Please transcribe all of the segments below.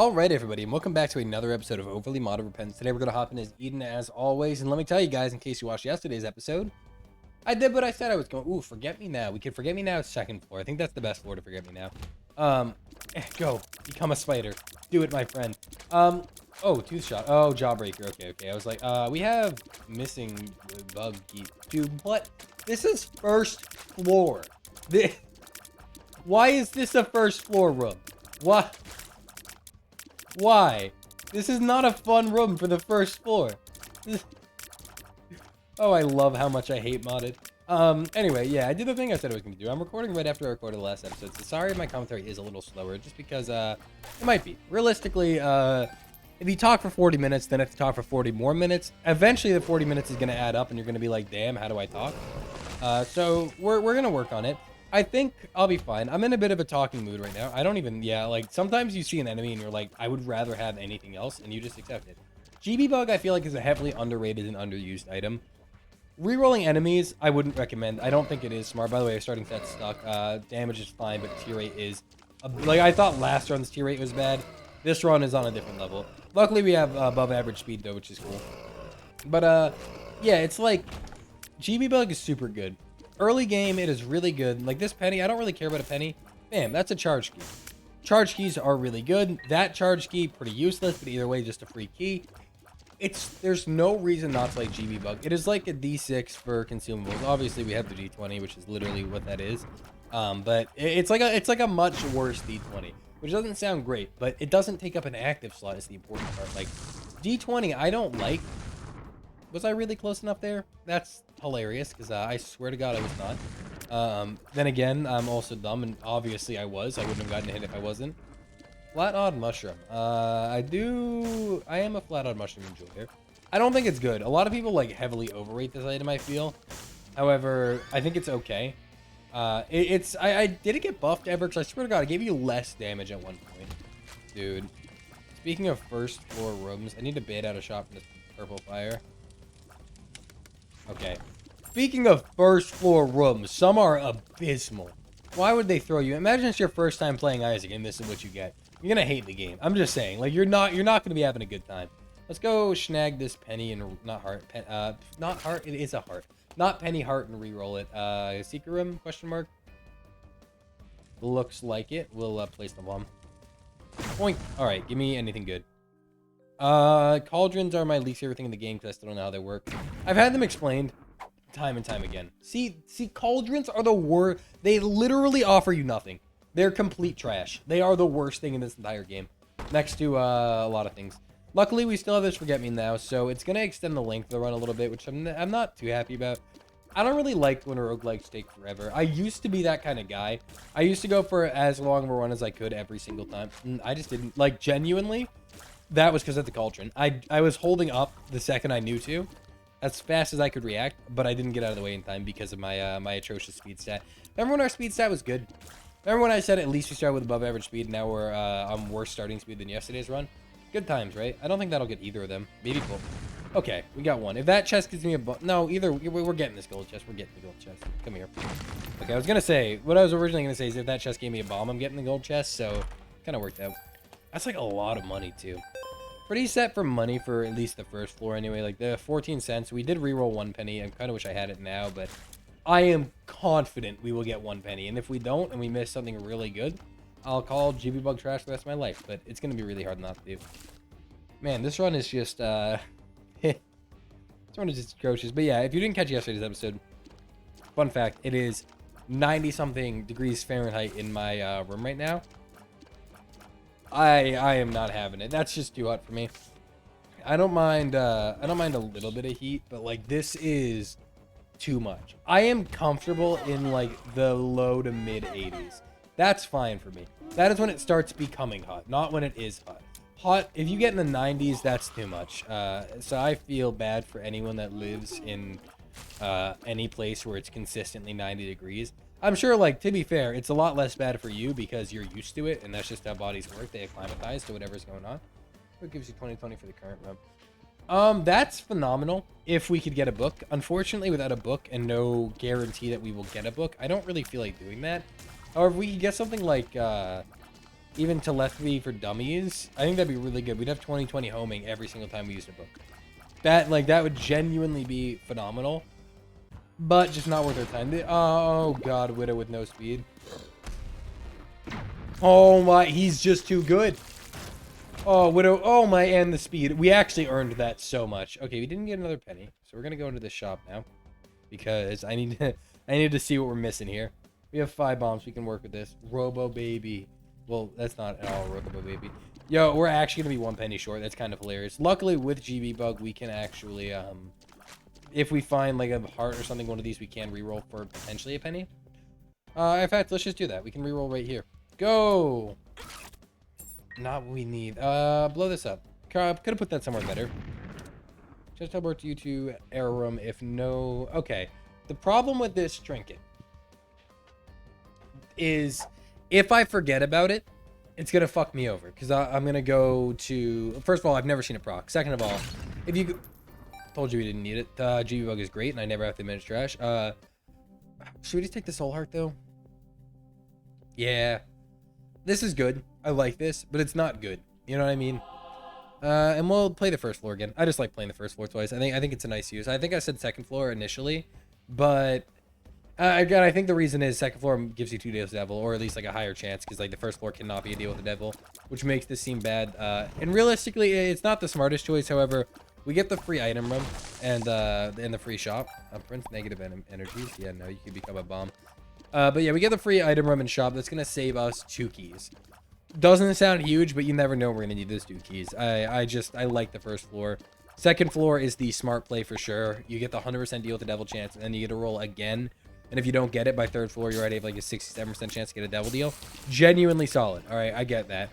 Alright everybody, and welcome back to another episode of Overly Modded Repentance. Today we're going to hop in as Eden as always, and let me tell you guys, in case you watched yesterday's episode, I did what I said I was going. Ooh, Forget Me Now. We can Forget Me Now second floor. I think that's the best floor to Forget Me Now. Go. Become a spider. Do it, my friend. Oh, tooth shot. Oh, jawbreaker. Okay. I was like, we have missing bug key. Dude, what? This is first floor. Why is this a first floor room? What? Why? This is not a fun room for the first floor. Oh, I love how much I hate modded. Anyway, yeah, I did the thing I said I was going to do. I'm recording right after I recorded the last episode, so sorry if my commentary is a little slower, just because, it might be. Realistically, if you talk for 40 minutes, then if you talk for 40 more minutes, eventually the 40 minutes is going to add up, and you're going to be like, damn, how do I talk? So we're going to work on it. I think I'll be fine. I'm in a bit of a talking mood right now. I don't even, like, sometimes you see an enemy and you're like, I would rather have anything else, and you just accept it. GB Bug, I feel like, is a heavily underrated and underused item. Rerolling enemies, I wouldn't recommend. I don't think it is smart. By the way, starting set's stuck. Damage is fine, but tier rate is... like, I thought last run's tier rate was bad. This run is on a different level. Luckily, we have above average speed, though, which is cool. But, yeah, it's like... GB Bug is super good. Early game, it is really good. Like this penny, I don't really care about a penny. Bam, that's a charge key. Charge keys are really good. That charge key, pretty useless, but either way, just a free key. There's no reason not to like GB Bug. It is like a D6 for consumables. Obviously, we have the D20, which is literally what that is. But it's like a much worse D20, which doesn't sound great, but it doesn't take up an active slot is the important part. Like D20, I don't like. Was I really close enough there? That's hilarious, because I swear to God I was not. Then again, I'm also dumb, and obviously I was. I wouldn't have gotten a hit if I wasn't. Flat odd mushroom. I am a flat odd mushroom enjoyer. I don't think it's good. A lot of people like heavily overrate this item, I feel. However, I think it's okay. I did it get buffed ever? Because I swear to God, I gave you less damage at one point. Dude. Speaking of first floor rooms, I need to bait out a shot from this purple fire. Okay. Speaking of first floor rooms, some are abysmal. Why would they throw you? Imagine it's your first time playing Isaac and this is what you get. You're gonna hate the game. I'm just saying, like you're not gonna be having a good time. Let's go snag this penny and not heart. Not heart. It is a heart. Not penny heart and re-roll it. Secret room? Question mark. Looks like it. We'll place the bomb. Point. All right. Give me anything good. Cauldrons are my least favorite thing in the game because I still don't know how they work. I've had them explained time and time again. See, cauldrons are the worst. They literally offer you nothing. They're complete trash. They are the worst thing in this entire game. Next to, a lot of things. Luckily, we still have this Forget Me Now, so it's going to extend the length of the run a little bit, which I'm not too happy about. I don't really like when roguelikes take forever. I used to be that kind of guy. I used to go for as long of a run as I could every single time. And I just didn't, like, genuinely... That was because of the cauldron. I was holding up the second I knew to, as fast as I could react, but I didn't get out of the way in time because of my my atrocious speed stat. Remember when our speed stat was good? Remember when I said at least we started with above average speed, and now we're on worse starting speed than yesterday's run? Good times, right? I don't think that'll get either of them. Maybe cool. Okay, we got one. If that chest gives me a no, either we're getting this gold chest. We're getting the gold chest. Come here. Okay, I was gonna say what I was originally gonna say is if that chest gave me a bomb, I'm getting the gold chest. So kind of worked out. That's like a lot of money too. Pretty set for money for at least the first floor anyway. Like the 14 cents. We did reroll 1 penny. I kind of wish I had it now, but I am confident we will get 1 penny. And if we don't and we miss something really good, I'll call GB Bug trash the rest of my life. But it's going to be really hard not to do. Man, this run is just, this run is just atrocious. But yeah, if you didn't catch yesterday's episode, fun fact, it is 90-something degrees Fahrenheit in my room right now. I am not having it. That's just too hot for me. I don't mind a little bit of heat, but like this is too much. I am comfortable in like the low to mid 80s. That's fine for me. That is when it starts becoming hot, not when it is hot. Hot, if you get in the 90s, that's too much. So I feel bad for anyone that lives in any place where it's consistently 90 degrees. I'm sure, like, to be fair, it's a lot less bad for you because you're used to it, and that's just how bodies work. They acclimatize to whatever's going on. It gives you 20/20 for the current run. That's phenomenal if we could get a book. Unfortunately, without a book and no guarantee that we will get a book, I don't really feel like doing that. However, we could get something like, even telepathy for dummies, I think that'd be really good. We'd have 20/20 homing every single time we used a book. That would genuinely be phenomenal, but just not worth our time. Oh god, Widow with no speed. Oh my, he's just too good. Oh, Widow, oh my, and the speed. We actually earned that so much. Okay, we didn't get another penny, so we're gonna go into the shop now because I need to see what we're missing here. We have 5 bombs. We can work with this. Robo baby. Well, that's not at all Robo baby. Yo, we're actually gonna be 1 penny short. That's kind of hilarious. Luckily, with GB bug, we can actually, if we find like a heart or something, one of these, we can reroll for potentially a penny. In fact, let's just do that. We can reroll right here. Go. Not what we need. Blow this up. Could have put that somewhere better. Just teleport you to error room if no. Okay. The problem with this trinket is if I forget about it, it's gonna fuck me over because I'm gonna go to. First of all, I've never seen it proc. Second of all, if you told you we didn't need it, GB bug is great, and I never have to manage trash. Should we just take the soul heart though? Yeah, this is good. I like this, but it's not good. You know what I mean? And we'll play the first floor again. I just like playing the first floor twice. I think it's a nice use. I think I said second floor initially, but again, I think the reason is second floor gives you 2 deals with the devil, or at least like a higher chance, because like the first floor cannot be a deal with the devil, which makes this seem bad. And realistically, it's not the smartest choice. However, we get the free item room and the free shop. Prince negative energies. Yeah, no, you can become a bomb. But yeah, we get the free item room and shop. That's gonna save us 2 keys. Doesn't sound huge, but you never know we're gonna need those 2 keys. I like the first floor. Second floor is the smart play for sure. You get the 100% deal with the devil chance, and then you get to roll again. And if you don't get it by third floor, you already have like a 67% chance to get a devil deal. Genuinely solid. All right, I get that.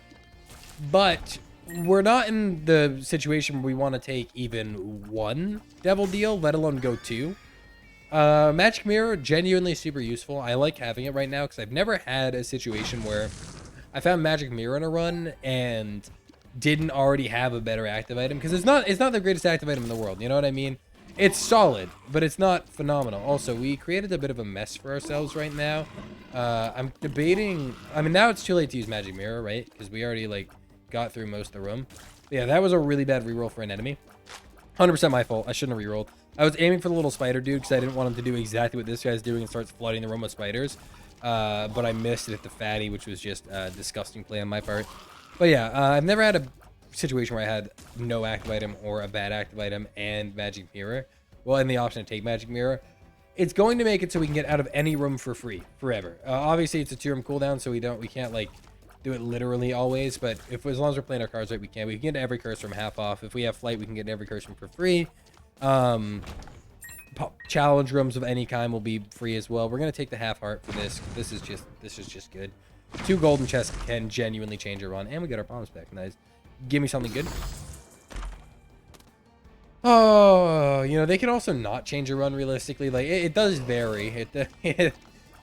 But we're not in the situation where we want to take even 1 devil deal, let alone go 2. Magic Mirror, genuinely super useful. I like having it right now because I've never had a situation where I found Magic Mirror in a run and didn't already have a better active item, because it's not the greatest active item in the world. You know what I mean? It's solid, but it's not phenomenal. Also, we created a bit of a mess for ourselves right now. I'm debating. I mean, now it's too late to use Magic Mirror, right? Because we already like got through most of the room. But yeah, that was a really bad reroll for an enemy. 100% my fault. I shouldn't have rerolled. I was aiming for the little spider dude because I didn't want him to do exactly what this guy's doing and starts flooding the room with spiders. But I missed it at the fatty, which was just a disgusting play on my part. But yeah, I've never had a situation where I had no active item or a bad active item and Magic Mirror. Well, and the option to take Magic Mirror. It's going to make it so we can get out of any room for free forever. Obviously, it's a 2-room cooldown, so we can't like do it literally always. But as long as we're playing our cards right, we can. We can get every curse from half off. If we have flight, we can get every curse from for free. Challenge rooms of any kind will be free as well. We're gonna take the half heart for this. This is just good. 2 golden chests can genuinely change a run, and we get our bombs back. Nice. Give me something good. Oh, you know, they can also not change a run realistically. Like it does vary.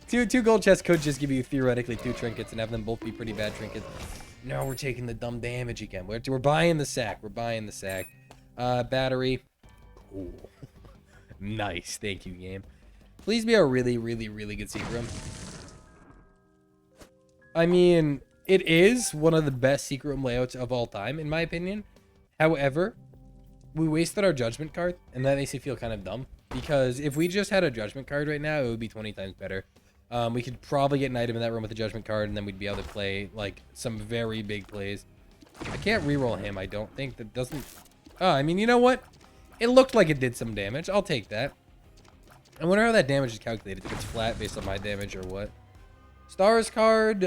Two gold chests could just give you theoretically 2 trinkets and have them both be pretty bad trinkets. No, we're taking the dumb damage again. We're buying the sack. We're buying the sack. Battery. Cool. Nice. Thank you, game. Please be a really, really, really good secret room. I mean, it is one of the best secret room layouts of all time, in my opinion. However, we wasted our judgment card, and that makes me feel kind of dumb. Because if we just had a judgment card right now, it would be 20 times better. We could probably get an item in that room with a judgment card, and then we'd be able to play like some very big plays. I can't reroll him, I don't think. That doesn't... Oh, I mean, you know what? It looked like it did some damage. I'll take that. I wonder how that damage is calculated. If it's flat based on my damage or what. Stars card.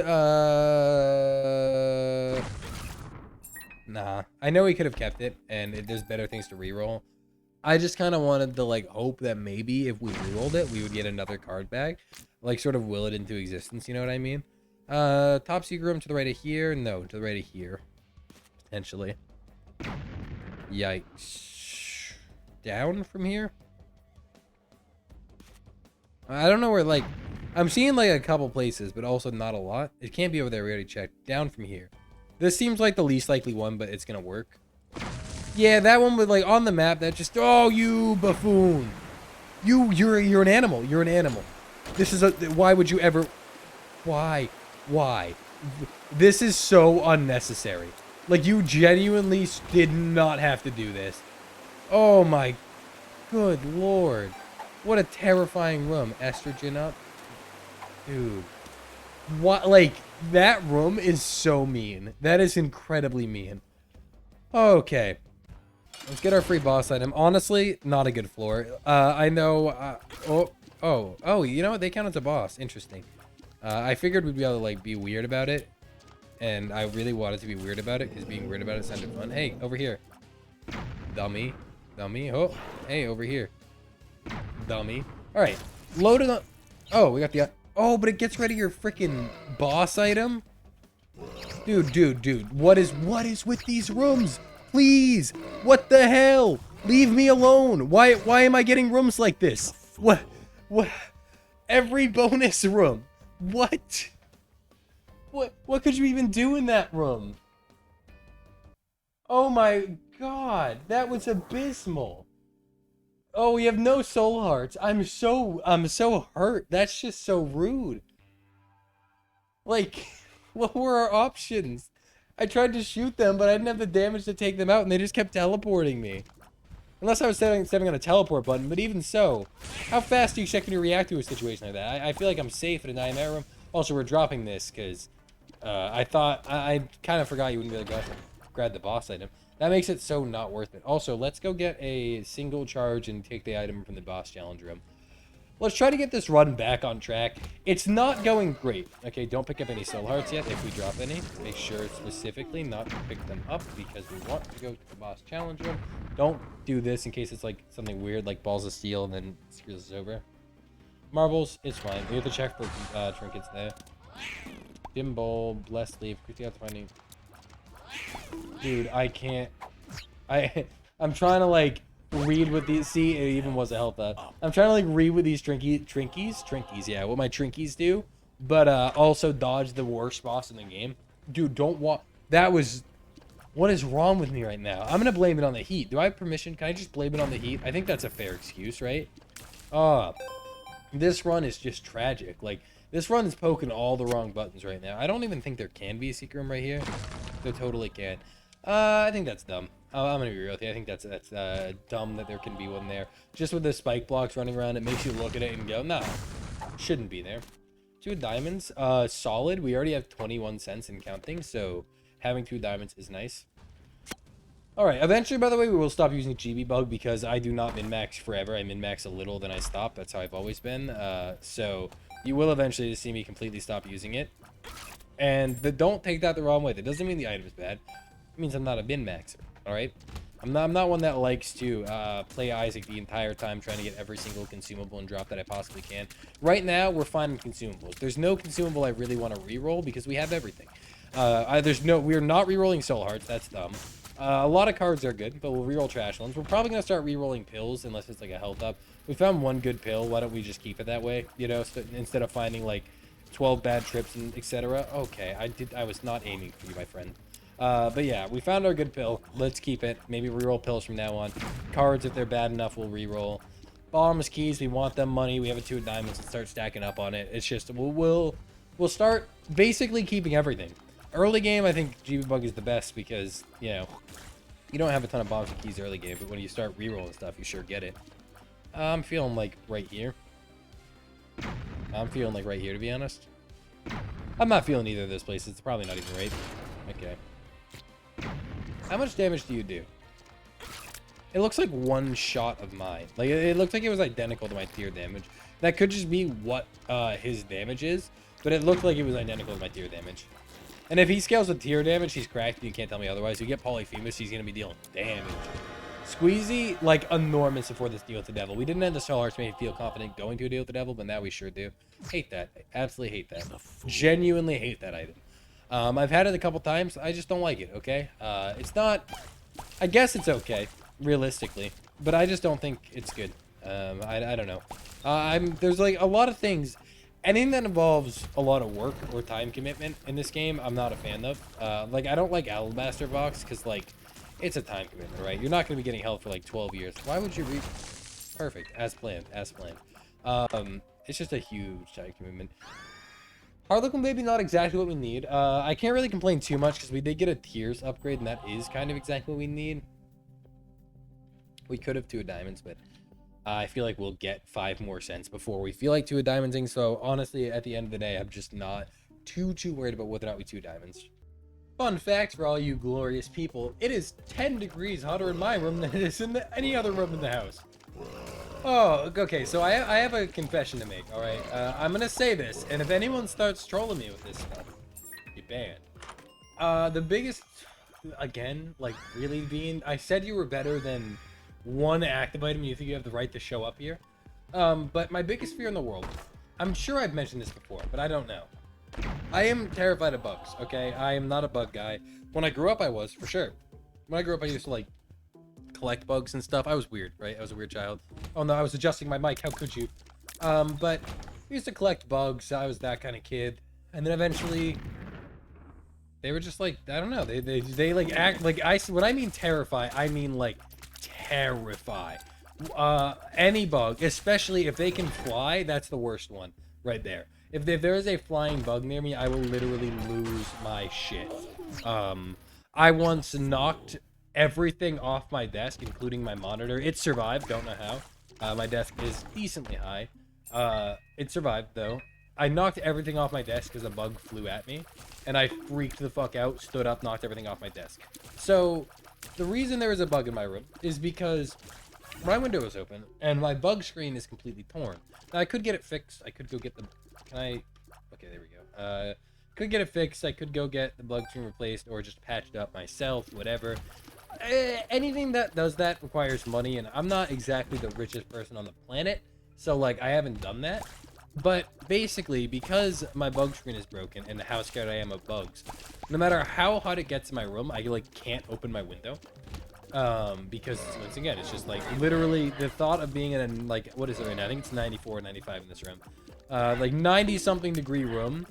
Nah. I know he could have kept it, and there's better things to reroll. I just kind of wanted to like hope that maybe if we rerolled it, we would get another card back. Like sort of will it into existence. You know what I mean? Top secret room to the right of here. No, to the right of here. Potentially. Yikes. Down from here? I don't know where, like, I'm seeing like a couple places, but also not a lot. It can't be over there. We already checked. Down from here. This seems like the least likely one, but it's gonna work. Yeah, that one with like on the map. That just, oh, you buffoon. You're an animal. You're an animal. This is a, why would you ever, why? This is so unnecessary. Like, you genuinely did not have to do this. Oh my good lord. What a terrifying room. Estrogen up. Dude. What? Like, that room is so mean. That is incredibly mean. Okay. Let's get our free boss item. Honestly, not a good floor. I know... Oh, you know what? They count as a boss. Interesting. I figured we'd be able to, like, be weird about it. And I really wanted to be weird about it, because being weird about it sounded fun. Hey, over here. Dummy. Dummy. Oh, hey, over here. Dummy. Alright. Load it up. Oh, we got the... Oh, but it gets rid of your freaking boss item? Dude. What is with these rooms? Please. What the hell? Leave me alone. Why am I getting rooms like this? What? Every bonus room. What? What could you even do in that room? Oh my god, that was abysmal. Oh, we have no soul hearts. I'm so hurt. That's just so rude. Like, what were our options? I tried to shoot them, but I didn't have the damage to take them out, and they just kept teleporting me. Unless I was stepping on a teleport button, but even so, how fast do you expect me to react to a situation like that? I feel like I'm safe in a nightmare room. Also, we're dropping this, because I kind of forgot you wouldn't be able to grab the boss item. That makes it so not worth it. Also, let's go get a single charge and take the item from the boss challenge room. Let's try to get this run back on track. It's not going great. Okay, don't pick up any soul hearts yet. If we drop any, make sure specifically not to pick them up because we want to go to the boss challenge room. Don't do this in case it's like something weird like balls of steel and then screws us over. Marbles, it's fine. We have to check for trinkets there. Dim bowl, blessed leaf. Quickly have to find you. Dude, I can't. I'm trying to like read what these. See, it even was a health up. I'm trying to like read what these trinkies. Yeah, what my trinkies do, but also dodge the worst boss in the game. Dude, don't walk. That was. What is wrong with me right now? I'm gonna blame it on the heat. Do I have permission? Can I just blame it on the heat? I think that's a fair excuse, right? This run is just tragic. Like, this run is poking all the wrong buttons right now. I don't even think there can be a secret room right here. There totally can. I think that's dumb. I'm gonna be real with you. I think that's dumb that there can be one there. Just with the spike blocks running around, it makes you look at it and go, no, shouldn't be there. 2 diamonds. Solid. We already have 21 cents and counting, so having 2 diamonds is nice. Alright, eventually, by the way, we will stop using GB Bug because I do not min-max forever. I min-max a little, then I stop. That's how I've always been. So you will eventually see me completely stop using it. And don't take that the wrong way. That doesn't mean the item is bad. It means I'm not a min-maxer, alright? I'm not one that likes to play Isaac the entire time trying to get every single consumable and drop that I possibly can. Right now, we're finding consumables. There's no consumable I really want to reroll because we have everything. We're not rerolling soul hearts. That's dumb. A lot of cards are good, but we'll reroll trash ones. We're probably going to start rerolling pills unless it's like a health up. We found one good pill. Why don't we just keep it that way? You know, instead of finding like 12 bad trips and etc. Okay, I was not aiming for you, my friend. But yeah, we found our good pill. Let's keep it. Maybe reroll pills from now on. Cards, if they're bad enough, we'll reroll. Bombs, keys, we want them money. We have a 2 diamonds and start stacking up on it. It's just we'll start basically keeping everything. Early game, I think GB Bug is the best because, you know, you don't have a ton of bombs and keys early game, but when you start rerolling stuff, you sure get it. I'm feeling like right here. I'm feeling like right here, to be honest. I'm not feeling either of those places. It's probably not even right. Okay. How much damage do you do? It looks like 1 shot of mine. Like, it looks like it was identical to my tier damage. That could just be what his damage is, but it looked like it was identical to my tier damage. And if he scales with tier damage, he's cracked. You can't tell me otherwise. You get Polyphemus, he's going to be dealing damage. Squeezy, like, enormous before this deal with the devil. We didn't have the soul hearts made me feel confident going to a deal with the devil, but now we sure do. Hate that. Absolutely hate that. Genuinely hate that item. I've had it a couple times. I just don't like it, okay? It's not... I guess it's okay, realistically. But I just don't think it's good. I don't know. There's, like, a lot of things... Anything that involves a lot of work or time commitment in this game, I'm not a fan of. Like, I don't like Alabaster Box because, like, it's a time commitment, right? You're not going to be getting health for, like, 12 years. Why would you read? Perfect. As planned. As planned. It's just a huge time commitment. Harlequin Baby, not exactly what we need. I can't really complain too much because we did get a tiers upgrade, and that is kind of exactly what we need. We could have 2 diamonds, but I feel like we'll get 5 more cents before we feel like 2 diamondsing. So honestly, at the end of the day, I'm just not too worried about whether or not we 2 diamonds. Fun fact for all you glorious people, it is 10 degrees hotter in my room than it is in any other room in the house. Oh, okay, so I have a confession to make, alright? I'm gonna say this, and if anyone starts trolling me with this stuff, be banned. The biggest, again, like, really being, I said you were better than 1 active item, you think you have the right to show up here? But my biggest fear in the world, I'm sure I've mentioned this before, but I don't know. I am terrified of bugs, okay? I am not a bug guy. When I grew up, I was, for sure. When I grew up, I used to, like, collect bugs and stuff. I was weird, right? I was a weird child. Oh, no, I was adjusting my mic. How could you? But I used to collect bugs. I was that kind of kid. And then eventually, they were just, like, I don't know. They like, act, like, when I mean terrify, I mean, like, terrify. Any bug, especially if they can fly, that's the worst one right there. If there is a flying bug near me, I will literally lose my shit. I once knocked everything off my desk, including my monitor. It survived, don't know how. My desk is decently high. It survived, though. I knocked everything off my desk because a bug flew at me, and I freaked the fuck out, stood up, knocked everything off my desk. So, the reason there is a bug in my room is because my window is open, and my bug screen is completely torn. Now, I could get it fixed. I could go get the... Can I... Okay, there we go. Could get it fixed. I could go get the bug screen replaced or just patched up myself, whatever. Anything that does that requires money, and I'm not exactly the richest person on the planet, so, like, I haven't done that. But basically, because my bug screen is broken and how scared I am of bugs, no matter how hot it gets in my room, I, like, can't open my window. Because, once again, it's just, like, literally the thought of being in a, like, what is it right now? I think it's 94 or 95 in this room. Like, 90-something degree room,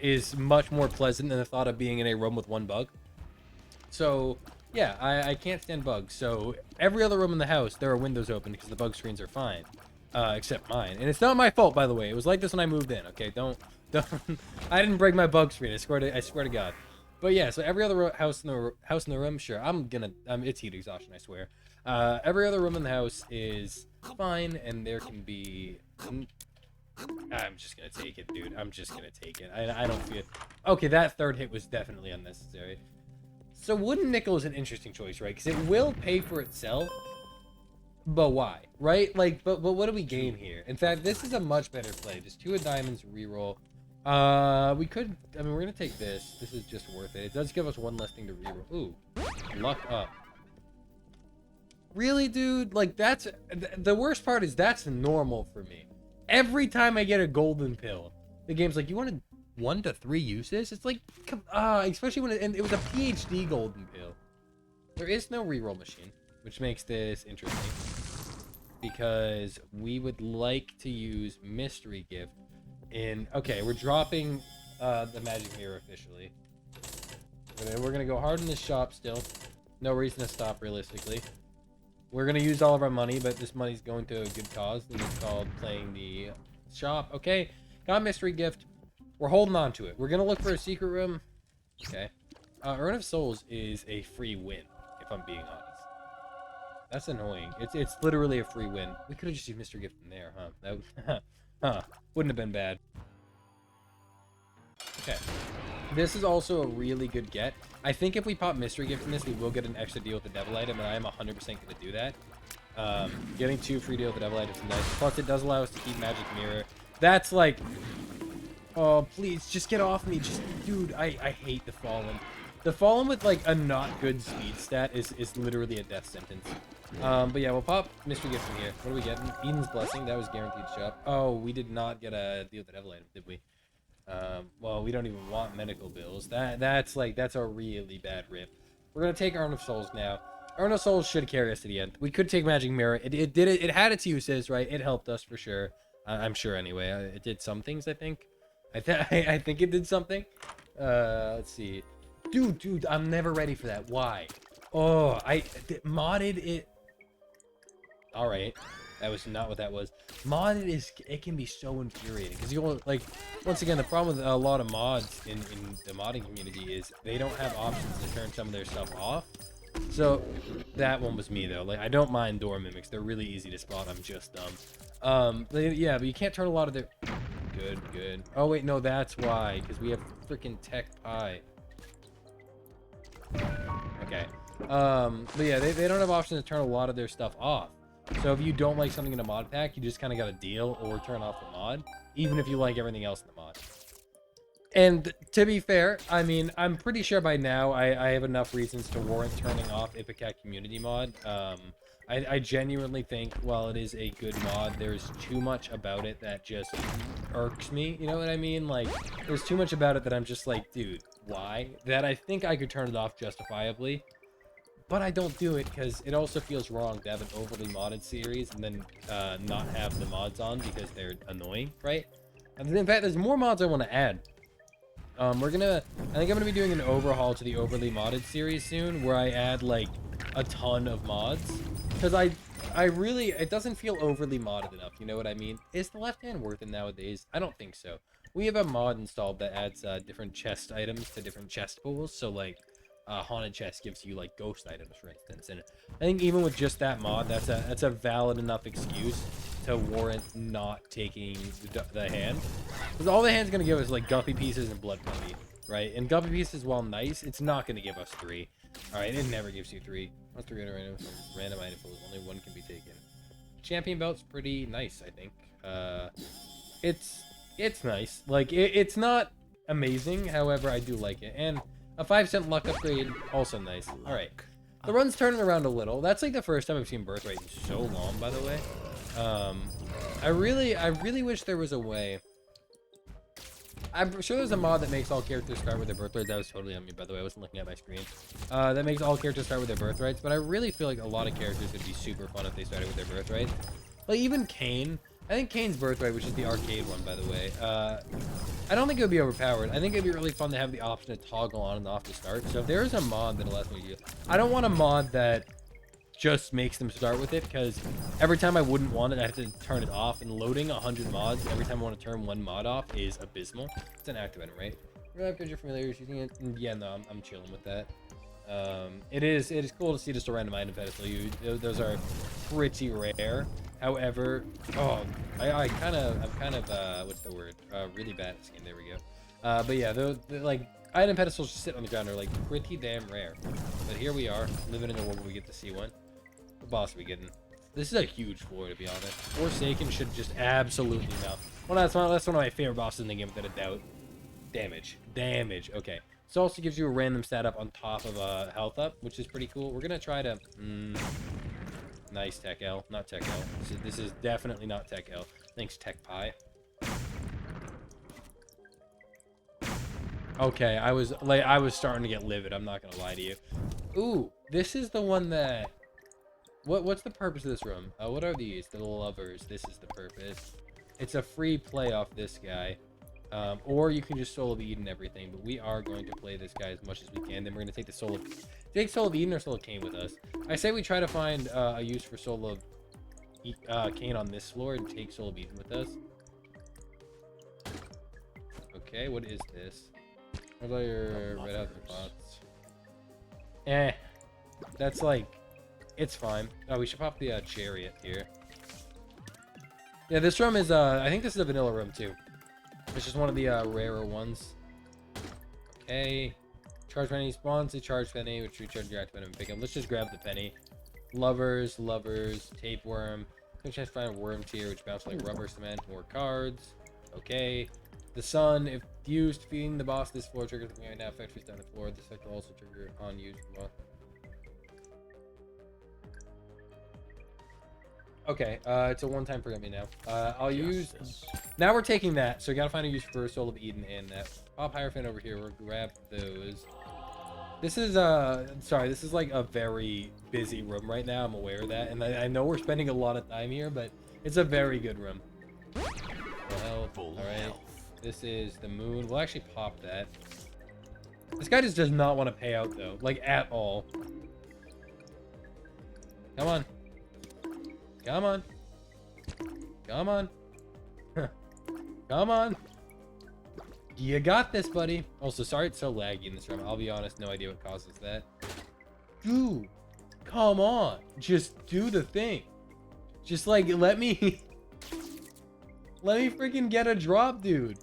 is much more pleasant than the thought of being in a room with 1 bug. So, yeah, I can't stand bugs. So, every other room in the house, there are windows open because the bug screens are fine. Except mine. And it's not my fault, by the way. It was like this when I moved in, okay? Don't, I didn't break my bug screen. I swear to God. But yeah, so every other house in the room, sure, it's heat exhaustion, I swear. Every other room in the house is fine, and there can be... I'm just gonna take it, dude. I'm just gonna take it. I don't feel... Okay, that third hit was definitely unnecessary. So wooden nickel is an interesting choice, right? Because it will pay for itself, but why, right? Like, but what do we gain here? In fact, this is a much better play. Just 2 of diamonds, reroll. We could... I mean, we're gonna take this. This is just worth it. It does give us 1 less thing to reroll. Ooh, luck up. Really, dude? Like, that's... The worst part is that's normal for me. Every time I get a golden pill, the game's like, you wanted 1 to 3 uses? It's like, especially when it was a PhD golden pill. There is no reroll machine, which makes this interesting. Because we would like to use mystery gift in... Okay, we're dropping the magic mirror officially. We're gonna go hard in this shop still. No reason to stop, realistically. We're gonna use all of our money, but this money's going to a good cause. This is called playing the shop. Okay, got mystery gift. We're holding on to it. We're gonna look for a secret room. Okay. Urn of Souls is a free win, if I'm being honest. That's annoying. It's literally a free win. We could have just used mystery gift in there, huh? That would, wouldn't have been bad. Okay. This is also a really good get. I think if we pop mystery gift in this, we will get an extra deal with the devil item, and I am 100% going to do that. Getting 2 free deal with the devil items is nice. Plus, it does allow us to keep magic mirror. That's like... Oh, please, just get off me. Just, dude, I hate the Fallen. The Fallen with, like, a not good speed stat is literally a death sentence. But yeah, we'll pop mystery gift in here. What are we getting? Eden's Blessing. That was guaranteed shop. Oh, we did not get a deal with the devil item, did we? Well, we don't even want medical bills. That's a really bad rip. We're gonna take Urn of Souls now. Urn of Souls should carry us to the end. We could take Magic Mirror. It had its uses, right? It helped us for sure. I'm sure anyway. It did some things, I think. I think it did something. Let's see. Dude, I'm never ready for that. Why? Oh, I modded it. All right. That was not what that was. Modded is, it can be so infuriating because you'll like, once again, the problem with a lot of mods in the modding community is they don't have options to turn some of their stuff off. So that one was me though. Like, I don't mind door mimics. They're really easy to spot. I'm just dumb. Yeah, but you can't turn a lot of their, good. Oh wait, no, that's why, because we have freaking tech pie. Okay. But yeah, they don't have options to turn a lot of their stuff off. So if you don't like something in a mod pack, you just kind of got to deal or turn off the mod, even if you like everything else in the mod. And to be fair, I mean, I'm pretty sure by now I have enough reasons to warrant turning off Ipecac community mod. I genuinely think while it is a good mod, there's too much about it that just irks me. You know what I mean? Like, there's too much about it that I'm just like, dude, why? That I think I could turn it off justifiably. But I don't do it because it also feels wrong to have an overly modded series and then not have the mods on because they're annoying, right? And in fact, there's more mods I want to add. I think I'm gonna be doing an overhaul to the overly modded series soon, where I add like a ton of mods, because I really, it doesn't feel overly modded enough. You know what I mean? Is the left hand worth it nowadays? I don't think so. We have a mod installed that adds different chest items to different chest pools. So like, haunted chest gives you like ghost items, for instance, and I think even with just that mod, that's a valid enough excuse to warrant not taking the hand, because all the hand's gonna give us like guppy pieces and blood puppy, right? And guppy pieces, while nice, it's not gonna give us 3. All right, it never gives you 3. Once 3 random item pools, only 1 can be taken. Champion belt's pretty nice, I think. It's nice. Like, it's not amazing, however, I do like it. And a 5-cent luck upgrade, also nice. All right, the run's turning around a little. That's like the first time I've seen birthright in so long, by the way. I really wish there was a way. I'm sure there's a mod that makes all characters start with their birthrights. That was totally on me, by the way. I wasn't looking at my screen. That makes all characters start with their birthrights, but I really feel like a lot of characters would be super fun if they started with their birthright. Like, even Kane. I think Kane's birthright, which is the arcade one, by the way, I don't think it would be overpowered. I think it'd be really fun to have the option to toggle on and off to start. So if there is a mod that allows me to use, I don't want a mod that just makes them start with it, because every time I wouldn't want it, I have to turn it off, and loading 100 mods every time I want to turn one mod off is abysmal. It's an active item, right? Really because you're familiar with using it. Yeah, no, I'm chilling with that. It is cool to see just a random item pedestal. Those are pretty rare. However, I'm kind of what's the word? Really bad at this game. There we go. But yeah, the like item pedestals just sit on the ground are like pretty damn rare. But here we are, living in a world where we get to see one. What boss are we getting? This is a huge floor, to be honest. Forsaken should just absolutely melt. Well, that's one of my favorite bosses in the game, without a doubt. Damage. Okay. This also gives you a random stat up on top of a health up, which is pretty cool. We're gonna try to. Nice Tech L, not Tech L. This is definitely not Tech L. Thanks, Tech Pie. Okay, I was starting to get livid. I'm not gonna lie to you. Ooh, this is the one that. What's the purpose of this room? What are these? The lovers. This is the purpose. It's a free play off this guy. Or you can just Soul of Eden everything, but we are going to play this guy as much as we can. Then we're going to take the Soul of Eden or Soul of Cain with us. I say we try to find a use for Soul of Cain on this floor and take Soul of Eden with us. Okay, what is this? What about your red out the pots? That's like, it's fine. Oh, we should pop the chariot here. Yeah, this room is I think this is a vanilla room too. It's just one of the rarer ones. Okay. Charge penny spawns a charge penny, which recharge your active item and pick up. Let's just grab the penny. Lovers, tapeworm. Quick chance to find a worm tier, which bounces like rubber cement. More cards. Okay. The sun, if used, feeding the boss this floor triggers the right now effect down the floor. This effect will also trigger on used boss. Okay, it's a one-time for me now. I'll use. Now we're taking that, so we gotta find a use for Soul of Eden and that. Pop Hierophant over here. We'll grab those. This is sorry, this is like a very busy room right now. I'm aware of that, and I know we're spending a lot of time here, but it's a very good room. Full health. All right. This is the moon. We'll actually pop that. This guy just does not want to pay out though, like at all. Come on. Come on. Come on. Come on. You got this, buddy. Also, sorry it's so laggy in this room. I'll be honest, no idea what causes that. Dude, come on. Just do the thing. Just, like, let me... let me freaking get a drop, dude.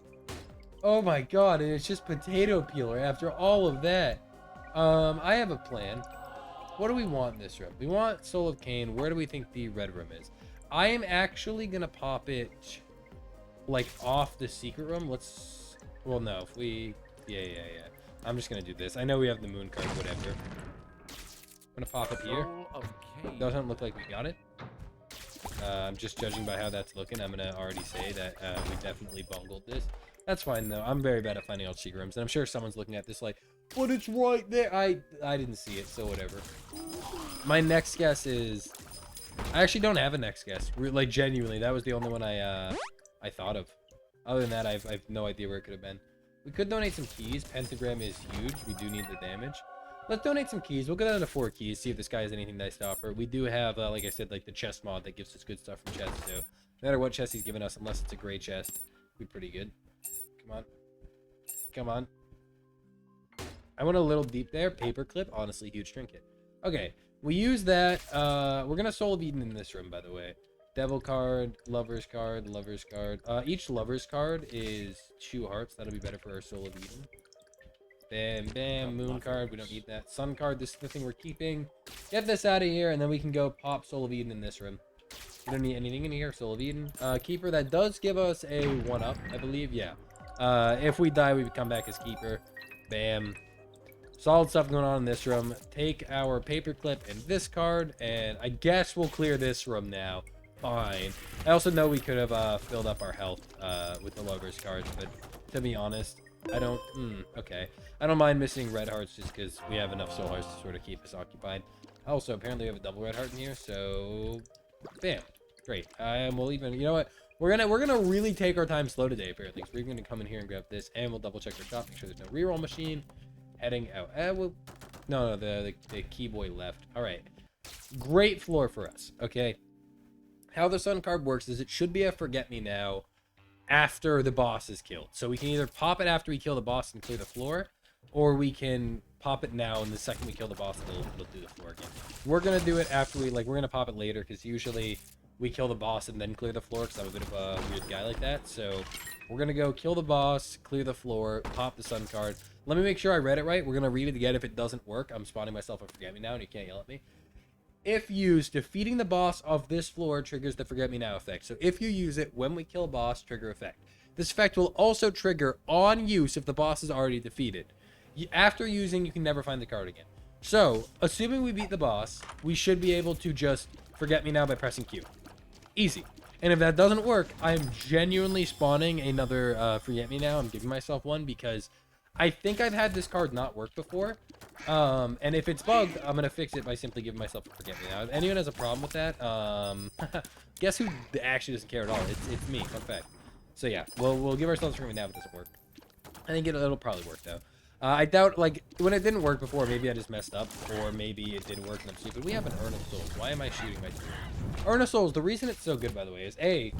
Oh my god, and it's just potato peeler after all of that. I have a plan. What do we want in this room? We want Soul of Cain. Where do we think the red room is? I am actually gonna pop it, like, off the secret room. Let's... well, no, if we... yeah. I'm just gonna do this. I know we have the moon card, whatever. I'm gonna pop it here. Doesn't look like we got it. I'm just judging by how that's looking. I'm gonna already say that we definitely bungled this. That's fine, though. I'm very bad at finding out secret rooms, and I'm sure someone's looking at this like, but it's right there. I didn't see it, so whatever. My next guess is... I actually don't have a next guess. Like, genuinely, that was the only one I thought of. Other than that, I've no idea where it could have been. We could donate some keys. Pentagram is huge. We do need the damage. Let's donate some keys. We'll go down to 4 keys, see if this guy has anything nice to offer. We do have, like I said, like the chest mod that gives us good stuff from chests, so no matter what chest he's giving us, unless it's a gray chest, we'll be pretty good. Come on. Come on. I went a little deep there. Paperclip, honestly, huge trinket. Okay, we use that. We're gonna Soul of Eden in this room, by the way. Devil card, Lover's card, Lover's card. Each Lover's card is 2 hearts. That'll be better for our Soul of Eden. Bam, bam, Moon card. We don't need that. Sun card, this is the thing we're keeping. Get this out of here, and then we can go pop Soul of Eden in this room. We don't need anything in here. Soul of Eden. Keeper, that does give us a 1-up, I believe. Yeah. If we die, we come back as Keeper. Bam. Solid stuff going on in this room. Take our paperclip and this card, and I guess we'll clear this room now. Fine. I also know we could have filled up our health with the Lover's cards, but to be honest, I don't... okay. I don't mind missing red hearts just because we have enough soul hearts to sort of keep us occupied. Also, apparently we have a double red heart in here, so... bam. Great. We'll even... you know what? We're gonna really take our time slow today, apparently. So we're gonna come in here and grab this, and we'll double check our shop, make sure there's no reroll machine. Heading out. No, the key boy left. All right. Great floor for us. Okay. How the sun card works is it should be a forget me now after the boss is killed. So we can either pop it after we kill the boss and clear the floor, or we can pop it now, and the second we kill the boss, it'll do the floor again. We're gonna do it after we're gonna pop it later, because usually we kill the boss and then clear the floor, because I'm a bit of a weird guy like that. So we're gonna go kill the boss, clear the floor, pop the sun card. Let me make sure I read it right. We're gonna read it again. If it doesn't work, I'm spawning myself a forget me now, and you can't yell at me. If used, defeating the boss of this floor triggers the forget me now effect. So if you use it when we kill a boss, trigger effect. This effect will also trigger on use if the boss is already defeated. After using, you can never find the card again. So, assuming we beat the boss, we should be able to just forget me now by pressing Q. Easy. And if that doesn't work, I'm genuinely spawning another forget me now. I'm giving myself one because I think I've had this card not work before. And if it's bugged, I'm gonna fix it by simply giving myself a forget me now. If anyone has a problem with that, guess who actually doesn't care at all? It's me. Fun fact. So yeah, we'll give ourselves a forget me now if it doesn't work. I think it'll probably work though. I doubt, like, when it didn't work before, maybe I just messed up, or maybe it didn't work and I'm stupid. We have an Urn of Souls. Why am I shooting my team? Urn of Souls, the reason it's so good, by the way, is A,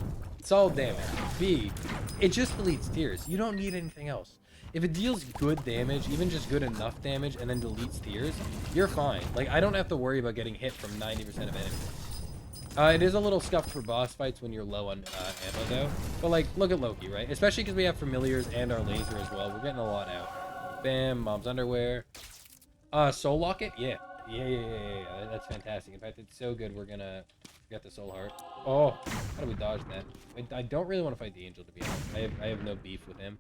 solid damage. B, it just deletes tears. You don't need anything else. If it deals good damage, even just good enough damage, and then deletes tears, you're fine. Like, I don't have to worry about getting hit from 90% of enemies. It is a little scuffed for boss fights when you're low on ammo, though. But, like, look at Loki, right? Especially because we have familiars and our laser as well. We're getting a lot out. Bam, Mom's underwear. Soul Locket? Yeah. Yeah. That's fantastic. In fact, it's so good, we're gonna get the soul heart. Oh, how do we dodge that? I don't really want to fight the angel, to be honest. I have no beef with him.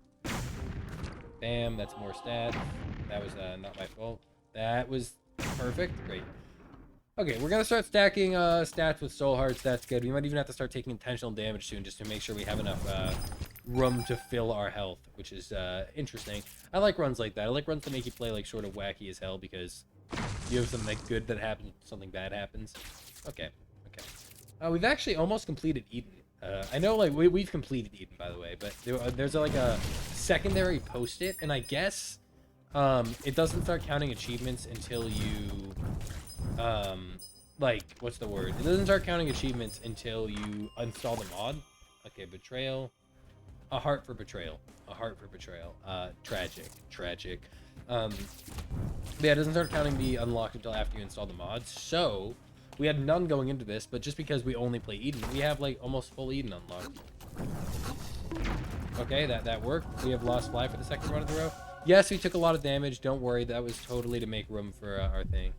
Bam, that's more stats. That was not my fault. That was perfect. Great. Okay, we're gonna start stacking stats with soul hearts. That's good. We might even have to start taking intentional damage soon, just to make sure we have enough room to fill our health, which is interesting. I like runs like that. I like runs that make you play like sort of wacky as hell, because you have something like good that happens, something bad happens. Okay. We've actually almost completed Eden. I know, like, we've completed Eden, by the way, but there's like a secondary post-it, and I guess it doesn't start counting achievements until you like, what's the word? It doesn't start counting achievements until you install the mod. Okay, betrayal. A heart for betrayal. A heart for betrayal. Tragic. Yeah, it doesn't start counting the unlocked until after you install the mods. So, we had none going into this, but just because we only play Eden, we have, like, almost full Eden unlocked. Okay, that worked. We have lost fly for the second run of the row. Yes, we took a lot of damage. Don't worry, that was totally to make room for our thing.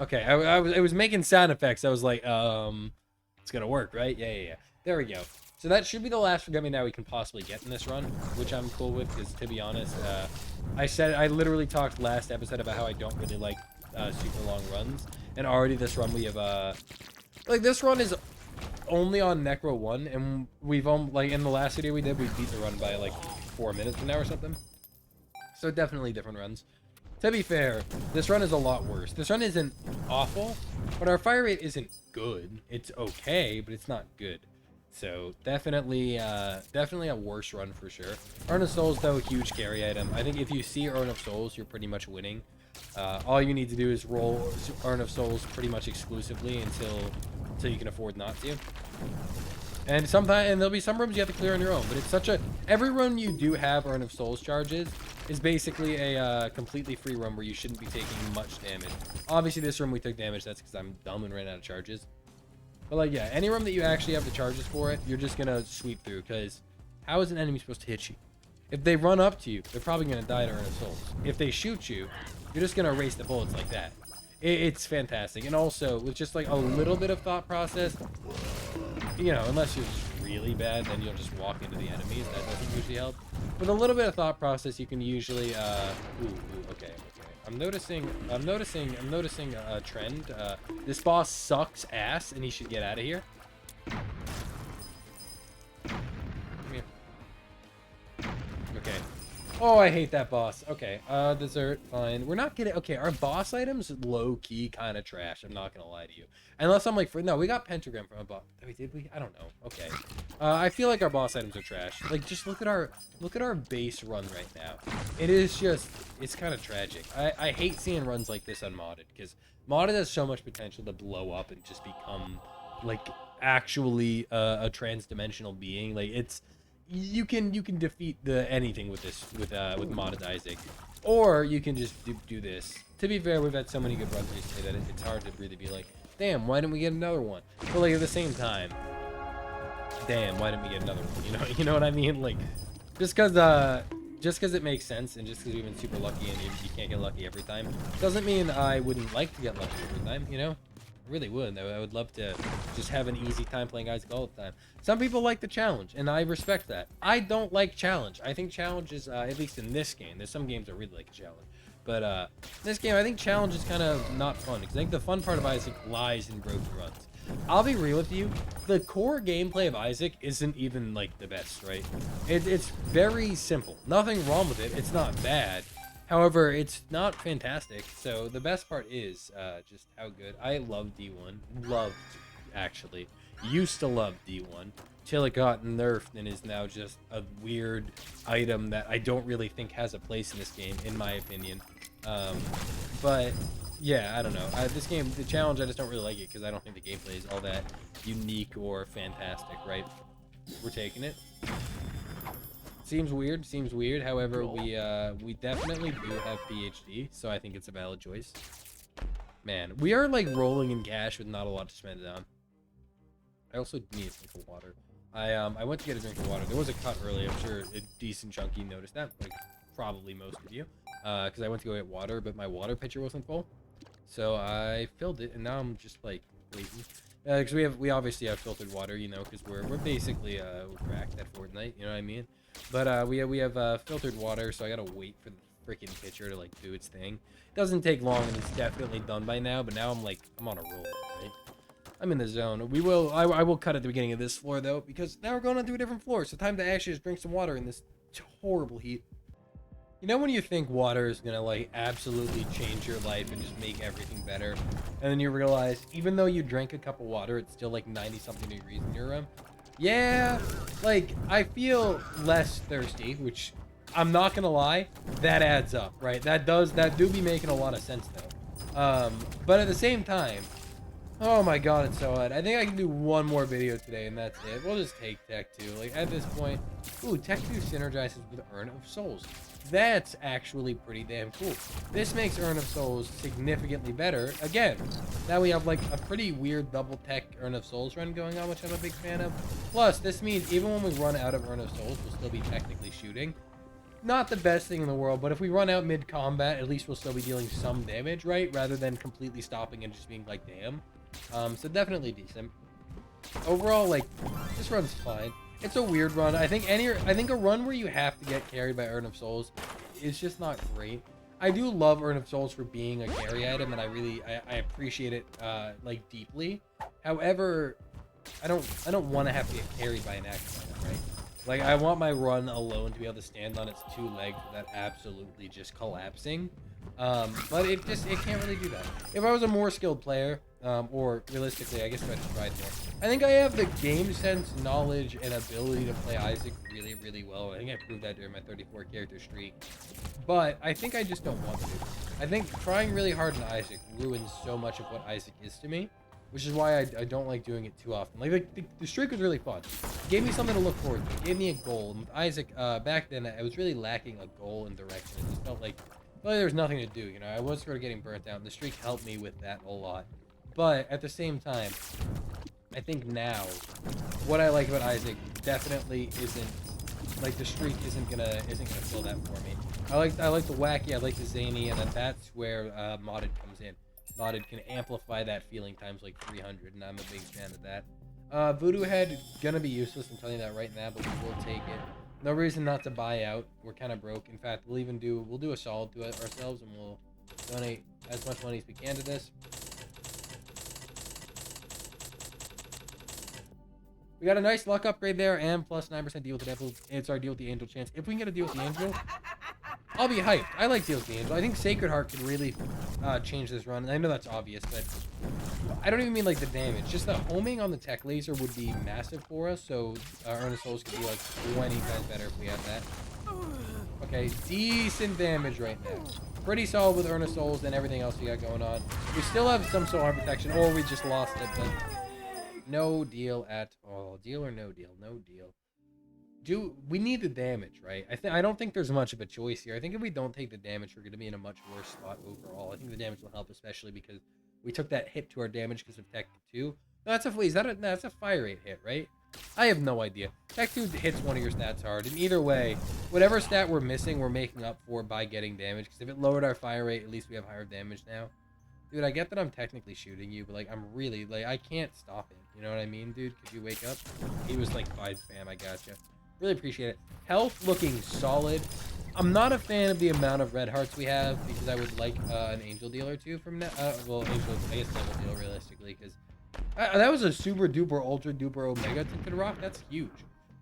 Okay, I was making sound effects. I was like, it's gonna work, right? Yeah. There we go. So that should be the last Forget Me Now we can possibly get in this run, which I'm cool with, because to be honest, I literally talked last episode about how I don't really like super long runs, and already this run we have, like, this run is only on Necro 1, and we've, like, in the last video we did, we beat the run by, like, 4 minutes now or something. So definitely different runs. To be fair, this run is a lot worse. This run isn't awful, but our fire rate isn't good. It's okay, but it's not good. So definitely a worse run for sure. Urn of Souls, though, huge carry item. I think if you see Urn of Souls, you're pretty much winning. All you need to do is roll Urn of Souls pretty much exclusively until you can afford not to. And there'll be some rooms you have to clear on your own, but it's such a... Every run you do have Urn of Souls charges is basically a completely free run where you shouldn't be taking much damage. Obviously, this room we took damage. That's because I'm dumb and ran out of charges. But, like, yeah, any room that you actually have the charges for it, you're just going to sweep through, because how is an enemy supposed to hit you? If they run up to you, they're probably going to die to Urn of Souls. If they shoot you, you're just going to erase the bullets like that. It's fantastic. And also, with just, like, a little bit of thought process... You know, unless you're just really bad, then you'll just walk into the enemies. That doesn't usually help. With a little bit of thought process, you can usually, okay. I'm noticing a trend. This boss sucks ass, and he should get out of here. Come here. Okay. Oh, I hate that boss. Okay, dessert, fine. We're not getting... Okay, our boss items, low-key kind of trash. I'm not going to lie to you. Unless I'm like... No, we got Pentagram from a boss. Did we? I don't know. Okay. I feel like our boss items are trash. Like, just look at our base run right now. It is just... It's kind of tragic. I hate seeing runs like this unmodded, because modded has so much potential to blow up and just become, like, actually a trans-dimensional being. Like, it's... You can defeat anything with this with modded Isaac, or you can just do this. To be fair, we've had so many good runs recently that it's hard to really be like, damn, why didn't we get another one? But like at the same time, damn, why didn't we get another one? You know what I mean? Like, just because it makes sense, and just because we've been super lucky and you can't get lucky every time, doesn't mean I wouldn't like to get lucky every time. You know? Really would. I would love to just have an easy time playing Isaac all the time. Some people like the challenge, and I respect that. I don't like challenge. I think challenge is, at least in this game, there's some games that really like a challenge. But this game, I think challenge is kind of not fun, because I think the fun part of Isaac lies in broken runs. I'll be real with you, the core gameplay of Isaac isn't even, like, the best, right? It's very simple. Nothing wrong with it. It's not bad. However, it's not fantastic, so the best part is just how good. I love D1. Loved, actually. Used to love D1, till it got nerfed and is now just a weird item that I don't really think has a place in this game, in my opinion. But, yeah, I don't know. This game, the challenge, I just don't really like it, because I don't think the gameplay is all that unique or fantastic, right? We're taking it. Seems weird. However, we definitely do have PhD, so I think it's a valid choice. Man, we are like rolling in cash with not a lot to spend it on. I also need a drink of water. I went to get a drink of water. There was a cut early. I'm sure a decent chunky noticed that, like probably most of you, because I went to go get water, but my water pitcher wasn't full, so I filled it, and now I'm just like waiting. Because we obviously have filtered water, you know, because we're basically we're cracked at Fortnite, you know what I mean? But we have filtered water, so I gotta wait for the freaking pitcher to like do its thing. It doesn't take long, and it's definitely done by now. But now I'm on a roll, right? I'm in the zone. I will cut at the beginning of this floor though, because now we're going on to a different floor. So time to actually just drink some water in this horrible heat. You know when you think water is gonna like absolutely change your life and just make everything better, and then you realize even though you drank a cup of water, it's still like 90-something degrees in your room. Yeah, like I feel less thirsty, which I'm not gonna lie, that adds up, right? That do be making a lot of sense though. But at the same time, oh my god, it's so hard. I think I can do one more video today, and that's it. We'll just take Tech 2. Like, at this point... Ooh, Tech 2 synergizes with Urn of Souls. That's actually pretty damn cool. This makes Urn of Souls significantly better. Again, now we have, like, a pretty weird double Tech Urn of Souls run going on, which I'm a big fan of. Plus, this means even when we run out of Urn of Souls, we'll still be technically shooting. Not the best thing in the world, but if we run out mid-combat, at least we'll still be dealing some damage, right? Rather than completely stopping and just being like, damn. So definitely decent. Overall, like, this run's fine. It's a weird run. I think a run where you have to get carried by Urn of Souls is just not great. I do love Urn of Souls for being a carry item, and I appreciate it like deeply. However, I don't want to have to get carried by an action item, right? Like, I want my run alone to be able to stand on its two legs without absolutely just collapsing. But it can't really do that. If I was a more skilled player, or realistically, I guess if I just tried more, I think I have the game sense, knowledge, and ability to play Isaac really, really well. I think I proved that during my 34 character streak. But I think I just don't want to. I think trying really hard in Isaac ruins so much of what Isaac is to me, which is why I don't like doing it too often. Like, the streak was really fun. It gave me something to look forward to. It gave me a goal. And with Isaac, back then, I was really lacking a goal and direction. It just felt like there was nothing to do, you know. I was sort of getting burnt out, and the streak helped me with that a lot. But at the same time, I think now, what I like about Isaac definitely isn't, like, the streak isn't gonna fill that for me. I like the wacky, I like the zany, and then that's where modded comes in. Modded can amplify that feeling times like 300, and I'm a big fan of that. Voodoo Head, gonna be useless, I'm telling you that right now, but we will take it. No reason not to buy out. We're kind of broke. In fact, we'll do a solid to it ourselves, and we'll donate as much money as we can to this. We got a nice luck upgrade there, and plus 9% deal with the devil. It's our deal with the angel chance. If we can get a deal with the angel, I'll be hyped. I like deal with the angel. I think Sacred Heart could really change this run. And I know that's obvious, but I don't even mean like the damage. Just the homing on the tech laser would be massive for us. So Urn of Souls could be like 20 times better if we had that. Okay, decent damage right now. Pretty solid with Urn of Souls and everything else we got going on. We still have some soul harm protection, or we just lost it, but no deal at all. Deal or no deal? No deal. We need the damage, right? I don't think there's much of a choice here. I think if we don't take the damage, we're going to be in a much worse spot overall. I think the damage will help, especially because we took that hit to our damage because of Tech 2. No, that's a fire rate hit, right? I have no idea. Tech 2 hits one of your stats hard, and either way, whatever stat we're missing, we're making up for by getting damage, because if it lowered our fire rate, at least we have higher damage now. Dude, I get that I'm technically shooting you, but, like, I'm really, like, I can't stop it. You know what I mean, dude? Could you wake up? He was like, fine, fam, I gotcha. Really appreciate it. Health looking solid. I'm not a fan of the amount of red hearts we have, because I would like an angel deal or two from now. Well, angel, I guess double deal realistically, because that was a super duper ultra duper omega tinted rock. That's huge.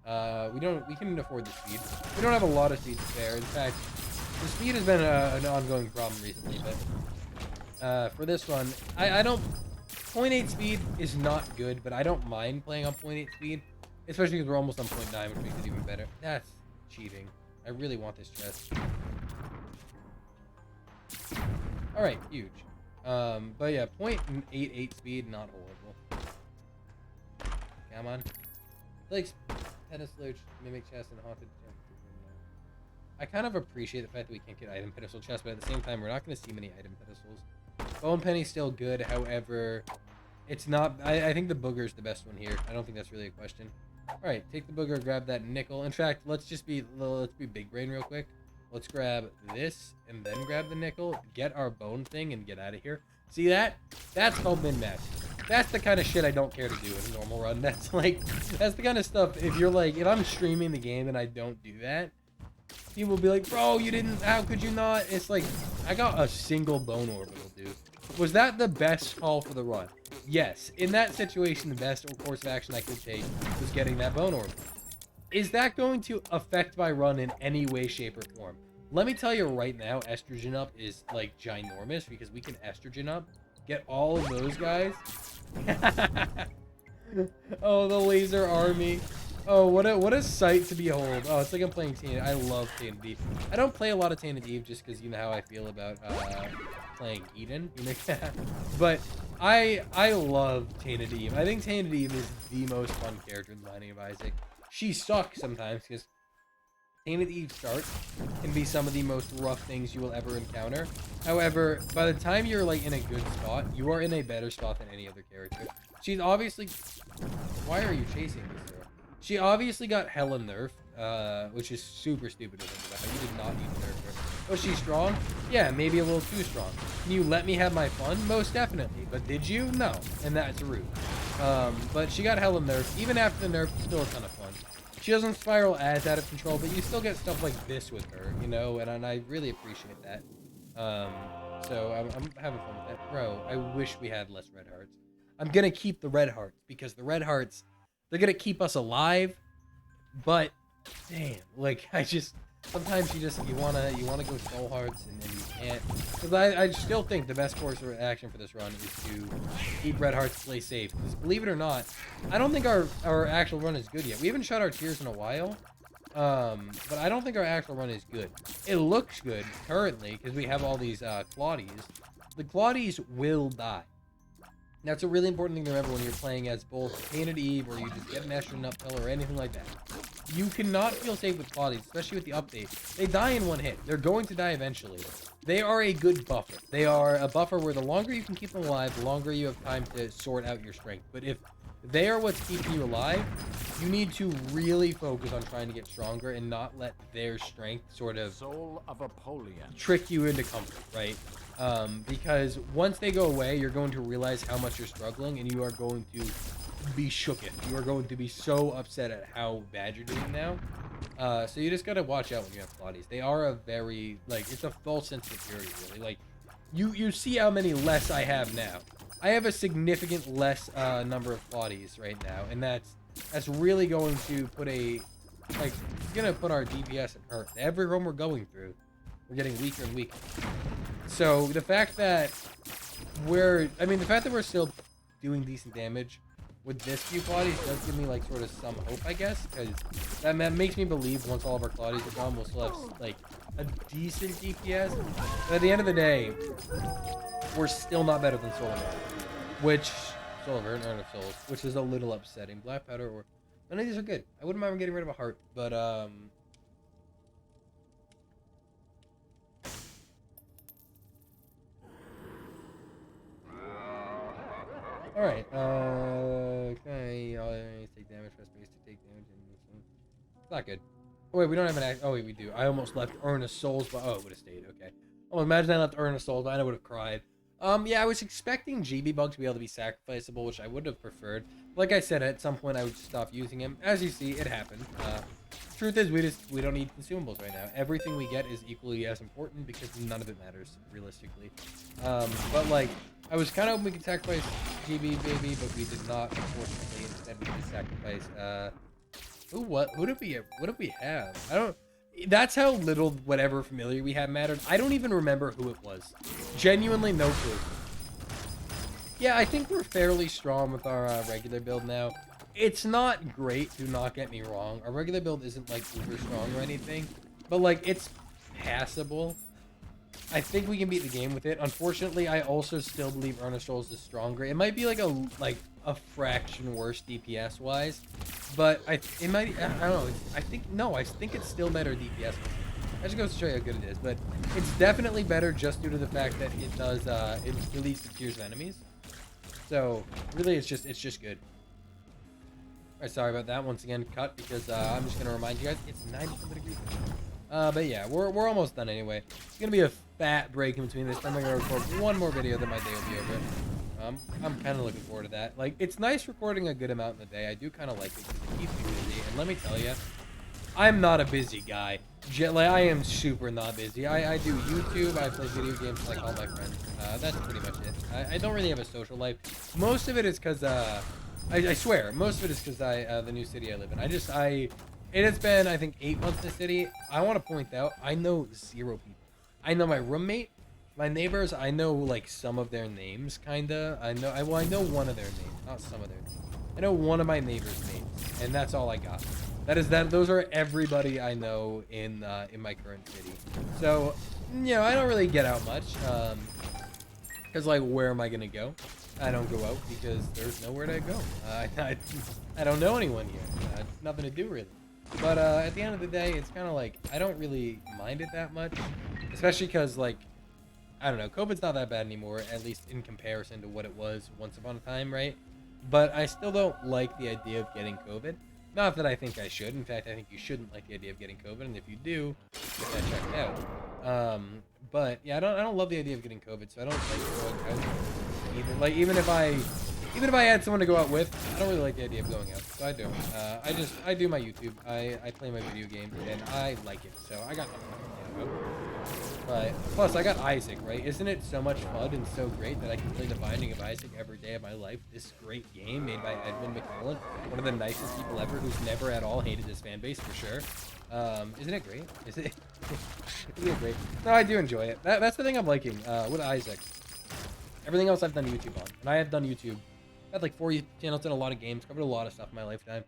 We can afford the speed. We don't have a lot of speed to spare. In fact, the speed has been an ongoing problem recently, but for this one, I don't. 0.8 speed is not good, but I don't mind playing on 0.8 speed. Especially because we're almost on 0.9, which makes it even better. That's cheating. I really want this chest. Alright, huge. But yeah, 0.88 speed, not horrible. Come on. Like, pedestal, mimic chest, and haunted. I kind of appreciate the fact that we can't get item pedestal chests, but at the same time, we're not going to see many item pedestals. Bone Penny's still good, however, it's not. I think the booger's the best one here. I don't think that's really a question. Alright, take the booger, grab that nickel. In fact, let's be big brain real quick. Let's grab this and then grab the nickel, get our bone thing, and get out of here. See that? That's called min-max. That's the kind of shit I don't care to do in a normal run. That's the kind of stuff, if I'm streaming the game and I don't do that, people will be like, bro, you didn't, how could you not? It's like, I got a single bone orbital, dude. Was that the best call for the run? Yes. In that situation, the best course of action I could take was getting that bone orbital. Is that going to affect my run in any way, shape, or form? Let me tell you right now, estrogen up is, like, ginormous, because we can estrogen up, get all of those guys. Oh, the laser army. Oh, what a sight to behold. Oh, it's like I'm playing Tainted. I love Tainted Eve. I don't play a lot of Tainted Eve just because you know how I feel about playing Eden. You know, but I love Tainted Eve. I think Tainted Eve is the most fun character in The Binding of Isaac. She sucks sometimes because Tainted Eve start can be some of the most rough things you will ever encounter. However, by the time you're like in a good spot, you are in a better spot than any other character. She's obviously... Why are you chasing this girl? She obviously got hella nerfed, which is super stupid to think about. You did not need to nerf her. Was she strong? Yeah, maybe a little too strong. Can you let me have my fun? Most definitely. But did you? No. And that's rude. But she got hella nerfed. Even after the nerf, still a ton of fun. She doesn't spiral as out of control, but you still get stuff like this with her, you know, and I really appreciate that. So I'm having fun with that. Bro, I wish we had less red hearts. I'm gonna keep the red hearts, because the red hearts, they're gonna keep us alive, but, damn, like, sometimes you wanna go soul hearts, and you can't. Because I still think the best course of action for this run is to keep red hearts, play safe. Because believe it or not, I don't think our actual run is good yet. We haven't shot our tears in a while, but I don't think our actual run is good. It looks good currently because we have all these Claudies. The Claudies will die. That's a really important thing to remember when you're playing as both Tainted Eve or you just get an Eshin Uphill or anything like that. You cannot feel safe with Claudies, especially with the update. They die in one hit. They're going to die eventually. They are a good buffer. They are a buffer where the longer you can keep them alive, the longer you have time to sort out your strength. But if they are what's keeping you alive, you need to really focus on trying to get stronger and not let their strength sort of Soul of Apollyon trick you into comfort, right? Because once they go away, you're going to realize how much you're struggling, and you are going to be shooketh. You are going to be so upset at how bad you're doing now. So you just gotta watch out when you have Claudies. They are a very, like, it's a false sense of security, really. Like, you see how many less I have now. I have a significant less number of Claudies right now, and that's really going to put gonna put our DPS at hurt. Every run we're going through, we're getting weaker and weaker. So the fact that we're still doing decent damage with this few Claudies does give me like sort of some hope, I guess, because that makes me believe once all of our Claudies are gone, we'll still have like a decent DPS. But at the end of the day, we're still not better than Soul of Urn of Souls, which is a little upsetting. Black Powder or none of these are good. I wouldn't mind getting rid of a heart, but alright, okay, take damage, press base to take damage, it's not good. Oh wait, we don't have an act, oh wait, we do. I almost left Urn of Souls, but oh, it would have stayed, okay. Oh, imagine I left Urn of Souls, I would have cried. Yeah, I was expecting GB Bug to be able to be sacrificable, which I would have preferred. Like I said, at some point I would stop using him. As you see, it happened. Truth is, we don't need consumables right now. Everything we get is equally as important because none of it matters, realistically. But like, I was kind of hoping we could sacrifice GB Baby, but we did not, unfortunately. Instead, we just sacrificed, what did we have? I don't... That's how little whatever familiar we had mattered. I don't even remember who it was. Genuinely no clue. Yeah, I think we're fairly strong with our regular build now. It's not great, do not get me wrong. Our regular build isn't like super strong or anything, but like it's passable. I think we can beat the game with it. Unfortunately, I also still believe Urn of Souls is stronger. It might be like a fraction worse DPS wise, but I don't know. I think it's still better DPS. I just goes to show you how good it is, but it's definitely better just due to the fact that it does it deletes the tiers of enemies. So really, it's just good. Alright, sorry about that. Once again, cut because I'm just gonna remind you guys it's 90 degrees. But yeah, we're almost done anyway. It's gonna be a fat break in between this. I'm gonna record one more video, then my day will be over. I'm kind of looking forward to that. Like, it's nice recording a good amount in the day. I do kind of like it because it keeps me busy. And let me tell you, I'm not a busy guy. Like, I am super not busy. I do YouTube. I play video games like all my friends. That's pretty much it. I don't really have a social life. Most of it is because I swear, most of it is because the new city I live in. It has been, I think, 8 months in the city. I want to point out, I know 0 people. I know my roommate, my neighbors. I know like some of their names, kinda. I know one of their names, not some of their names. I know one of my neighbors' names, and that's all I got. Those are everybody I know in my current city. So, you know, I don't really get out much. Because, like, where am I going to go? I don't go out because there's nowhere to go. I don't know anyone here. Nothing to do, really. But at the end of the day, it's kind of like, I don't really mind it that much. Especially because, like, I don't know, COVID's not that bad anymore, at least in comparison to what it was once upon a time, right? But I still don't like the idea of getting COVID. Not that I think I should. In fact, I think you shouldn't like the idea of getting COVID, and if you do, get that checked out. But yeah, I don't love the idea of getting COVID, so I don't like going out either. Like even if I had someone to go out with, I don't really like the idea of going out. So I don't. I do my YouTube. I play my video games, and I like it. So I got nothing to complain about. But plus, I got Isaac, right? Isn't it so much fun and so great that I can play The Binding of Isaac every day of my life? This great game made by Edmund McMillan, one of the nicest people ever, who's never at all hated his fan base for sure. Isn't it great? Isn't it great? No, I do enjoy it. That's the thing I'm liking with Isaac. Everything else I've done YouTube on, and I have done YouTube. I had like 4 channels, done a lot of games, covered a lot of stuff in my lifetime.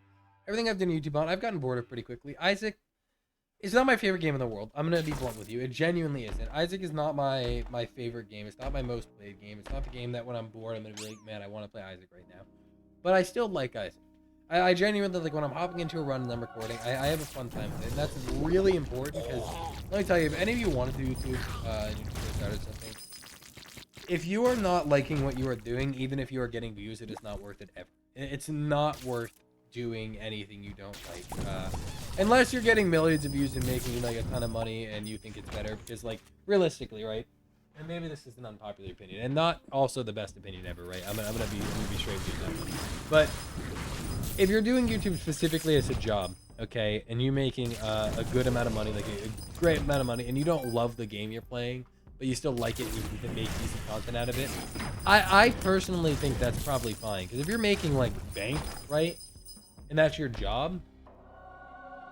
Everything I've done YouTube on, I've gotten bored of pretty quickly. Isaac. It's not my favorite game in the world. I'm going to be blunt with you. It genuinely isn't. Isaac is not my favorite game. It's not my most played game. It's not the game that when I'm bored, I'm going to be like, man, I want to play Isaac right now. But I still like Isaac. I genuinely, like, when I'm hopping into a run and I'm recording, I have a fun time with it. And that's really important because, let me tell you, if any of you want to do YouTube, and you started something, if you are not liking what you are doing, even if you are getting views, it is not worth it ever. It's not worth doing anything you don't like, unless you're getting millions of views and making like a ton of money and you think it's better, because like realistically, right, and maybe this is an unpopular opinion and not also the best opinion ever, right, I'm gonna be straight with you on that one. But if you're doing YouTube specifically as a job, okay, and you're making a good amount of money, like a great amount of money, and you don't love the game you're playing, but you still like it and you can make decent content out of it, I personally think that's probably fine. Because if you're making like bank, right, and that's your job,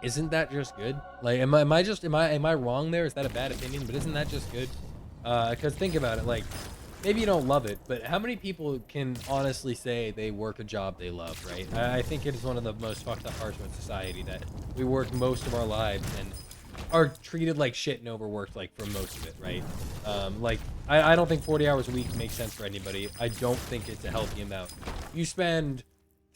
isn't that just good? Like, am I wrong there? Is that a bad opinion? But isn't that just good? Because think about it, like, maybe you don't love it, but how many people can honestly say they work a job they love, right? I think it is one of the most fucked up parts of society that we work most of our lives and are treated like shit and overworked, like, for most of it, right? Like, I don't think 40 hours a week makes sense for anybody. I don't think it's a healthy amount. You spend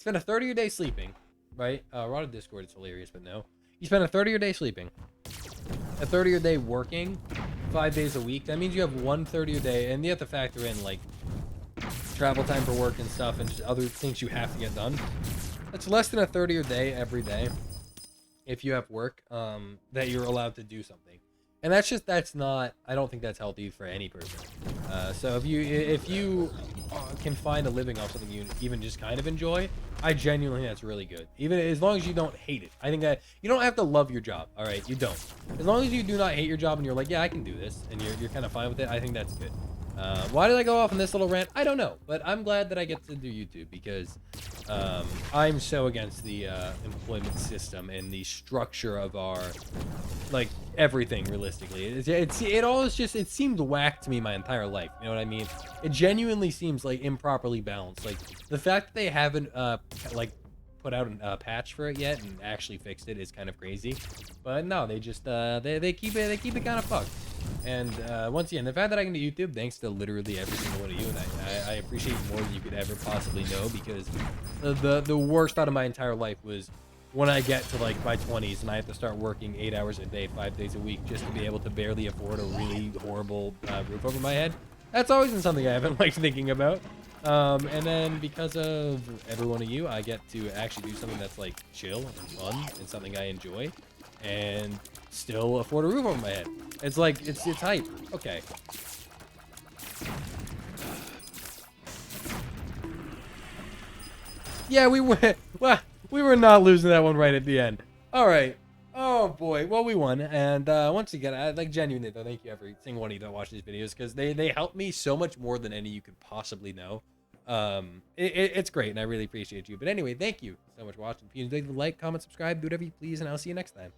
a third of your day sleeping, right? We're on Discord, it's hilarious, but no. You spend a third of your day sleeping, a third of your day working, 5 days a week. That means you have 1/3 of your day, and you have to factor in, like, travel time for work and stuff, and just other things you have to get done. That's less than a third of your day every day, if you have work, that you're allowed to do something. And that's not, I don't think that's healthy for any person. So if you can find a living off something you even just kind of enjoy, I genuinely think that's really good. Even as long as you don't hate it. I think that you don't have to love your job, all right? You don't. As long as you do not hate your job and you're like, yeah, I can do this, and you're kind of fine with it, I think that's good. Why did I go off on this little rant? I don't know, but I'm glad that I get to do YouTube because I'm so against the employment system and the structure of our, like, everything realistically. It all is just, it seemed whack to me my entire life. You know what I mean? It genuinely seems like improperly balanced. Like the fact that they haven't like put out a patch for it yet and actually fixed it is kind of crazy. But no, they just they keep it kind of fucked. And once again, the fact that I can do YouTube, thanks to literally every single one of you, and I appreciate more than you could ever possibly know, because the worst out of my entire life was when I get to like my 20s and I have to start working 8 hours a day, 5 days a week, just to be able to barely afford a really horrible roof over my head. That's always been something I haven't liked thinking about. And then because of every one of you, I get to actually do something that's like chill and fun and something I enjoy, and still afford a roof over my head. It's like, it's hype. Okay. Yeah, we were not losing that one right at the end. All right. Oh boy. Well, we won. And once again, I like genuinely though, thank you every single one of you that watch these videos, because they help me so much more than any you could possibly know. It's great, and I really appreciate you. But anyway, thank you so much for watching. If you like, comment, subscribe, do whatever you please, and I'll see you next time.